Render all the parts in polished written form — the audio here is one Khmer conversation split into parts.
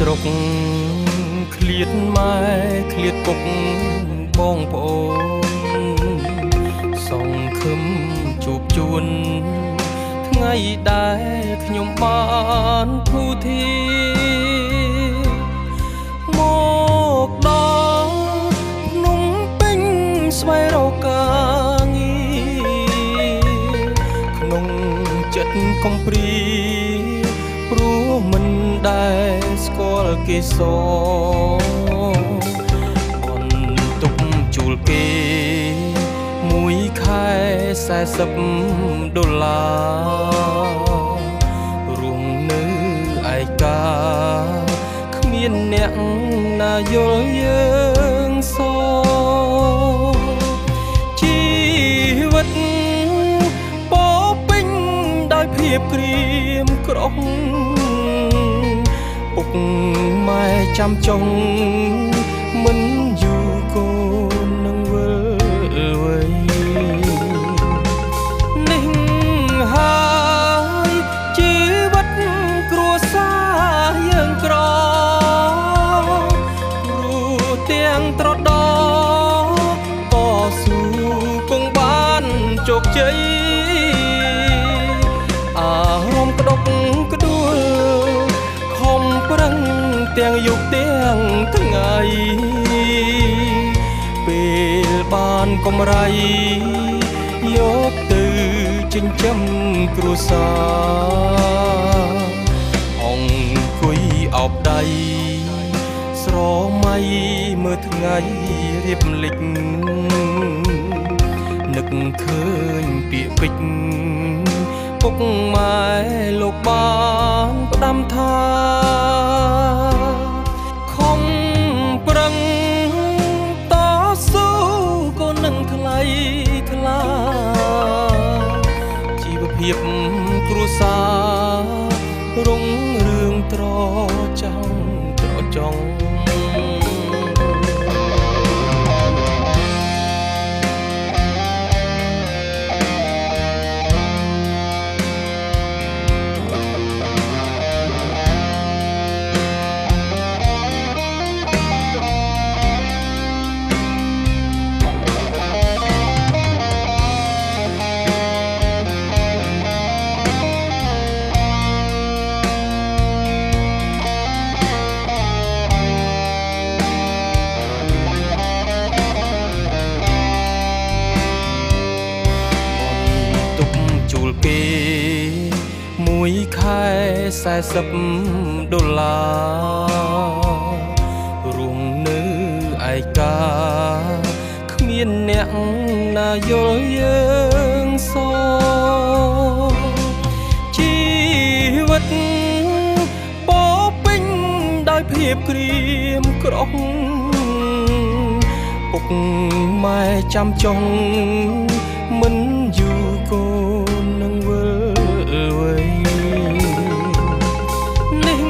ស្រុកឃ្លាតម៉ែឃ្លាតពុកបងប្អូនសង្ឃឹមជួបជួនថ្ងៃដែលខ្ញុំបានធូរធាមកដល់ភ្នំពេញស្វែងរកការងារក្នុងចិត្តកំព្រាព្រោះមិនដែលស្គាល់គេសបន្ទុកជួលគេមួយខែ$40រួមនៅឯកាគ្មានអ្នកណាយល់យើងសជីវិតពោពេញដោយភាពក្រៀមក្រំពុកម៉ែចាំចុងមិនយូរកូននឹងវិលវ័យនេះហើយជីវិតគ្រួសារយើងក្រព្រោះទាំងត្រដោតស៊ូគង់បានជោគជ័យអារម្មណ៍ក្តុកក្តួលខំប្រឹងទាំងយប់ទាំងថ្ងៃពេលបានកម្រៃយកទៅចិញ្ចឹមគ្រួសារអង្គុយអោបដៃស្រមៃមើលថ្ងៃរៀបលិចនឹកឃើញពាក្យពេចន៍ពុកម៉ែលោកបានផ្ដាំថាខំប្រឹងតស៊ូក៏នឹងថ្លៃថ្លាជីវភាពគ្រួសាររុងរឿងត្រចង់ត្រចង់គេមួយខែ$40រួមនៅឯកាគ្មានអ្នកណាយល់យើងសជីវិតពោពេញដោយភាពក្រៀមក្រំពុកម៉ែចាំចុងមិនយូរកូននឹងវិលវ័យនេះ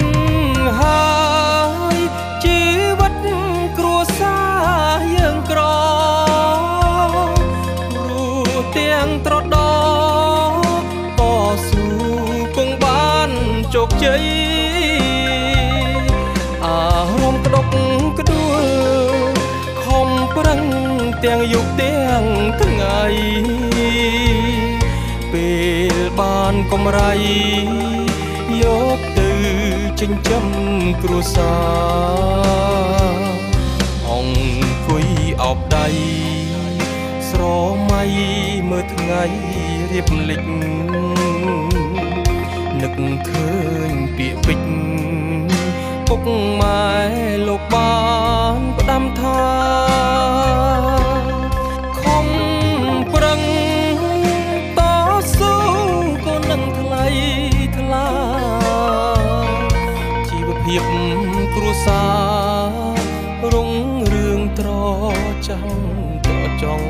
ហើយជីវិតគ្រួសារយើងក្រព្រោះទាំងត្រដោតស៊ូគង់បានជោគជ័យអារម្មណ៍ក្តុកក្តួលខំប្រឹងទាំងយប់ទាំងថ្ងៃពេលបានកម្រៃយកទៅចិញ្ចឹមគ្រួសារអង្គុយអោបដៃស្រមៃមើលថ្ងៃរៀបលិចនឹកឃើញពាក្យពេចន៍ពុកម៉ែលោកបានផ្ដាំថាខំប្រឹងតស៊ូក៏នឹងថ្លៃថ្លាជីវភាពគ្រួសាររុងរឿងត្រចង់ត្រចង់